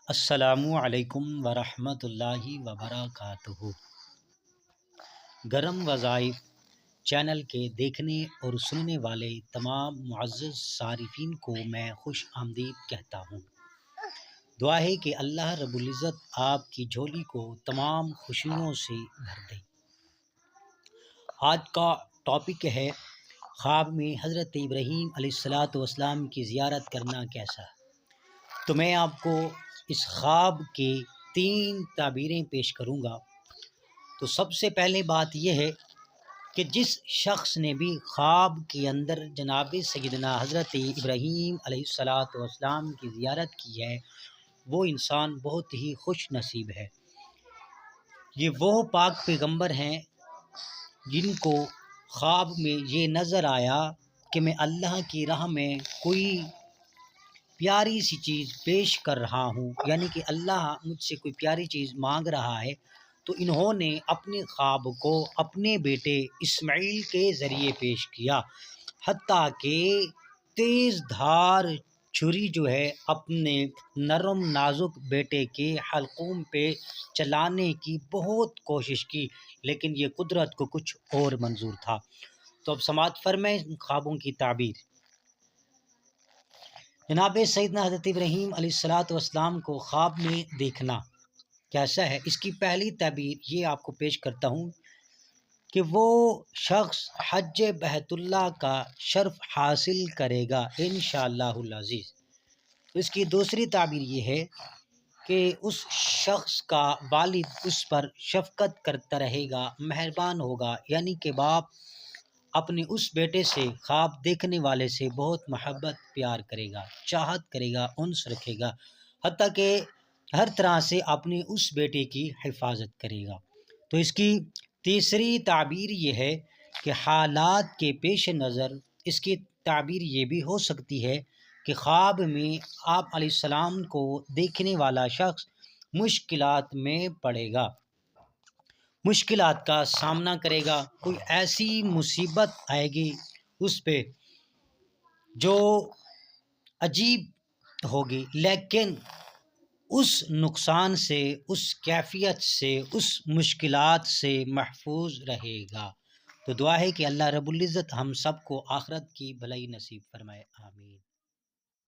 السلام علیکم ورحمۃ اللہ وبرکاتہ۔ گرم وظائف چینل کے دیکھنے اور سننے والے تمام معزز صارفین کو میں خوش آمدید کہتا ہوں۔ دعا ہے کہ اللہ رب العزت آپ کی جھولی کو تمام خوشیوں سے بھر دے۔ آج کا ٹاپک ہے خواب میں حضرت ابراہیم علیہ السلام کی زیارت کرنا کیسا۔ تو میں آپ کو اس خواب کے 3 تعبیریں پیش کروں گا۔ تو سب سے پہلے بات یہ ہے کہ جس شخص نے بھی خواب کے اندر جناب سیدنا حضرت ابراہیم علیہ السلام کی زیارت کی ہے، وہ انسان بہت ہی خوش نصیب ہے۔ یہ وہ پاک پیغمبر ہیں جن کو خواب میں یہ نظر آیا کہ میں اللہ کی راہ میں کوئی پیاری سی چیز پیش کر رہا ہوں، یعنی کہ اللہ مجھ سے کوئی پیاری چیز مانگ رہا ہے۔ تو انہوں نے اپنے خواب کو اپنے بیٹے اسماعیل کے ذریعے پیش کیا، حتیٰ کہ تیز دھار چھری جو ہے اپنے نرم نازک بیٹے کے حلقوم پہ چلانے کی بہت کوشش کی، لیکن یہ قدرت کو کچھ اور منظور تھا۔ تو اب سماعت فرمائیں خوابوں کی تعبیر۔ جناب سیدنا حضرت ابراہیم علیہ السلام کو خواب میں دیکھنا کیسا ہے، اس کی پہلی تعبیر یہ آپ کو پیش کرتا ہوں کہ وہ شخص حج بیت اللہ کا شرف حاصل کرے گا انشاءاللہ العزیز۔ اس کی دوسری تعبیر یہ ہے کہ اس شخص کا والد اس پر شفقت کرتا رہے گا، مہربان ہوگا، یعنی کہ باپ اپنے اس بیٹے سے، خواب دیکھنے والے سے بہت محبت پیار کرے گا، چاہت کرے گا، انس رکھے گا، حتیٰ کہ ہر طرح سے اپنے اس بیٹے کی حفاظت کرے گا۔ تو اس کی تیسری تعبیر یہ ہے کہ حالات کے پیش نظر اس کی تعبیر یہ بھی ہو سکتی ہے کہ خواب میں آپ علیہ السلام کو دیکھنے والا شخص مشکلات میں پڑے گا، مشکلات کا سامنا کرے گا، کوئی ایسی مصیبت آئے گی اس پہ جو عجیب ہوگی، لیکن اس نقصان سے، اس کیفیت سے، اس مشکلات سے محفوظ رہے گا۔ تو دعا ہے کہ اللہ رب العزت ہم سب کو آخرت کی بھلائی نصیب فرمائے، آمین۔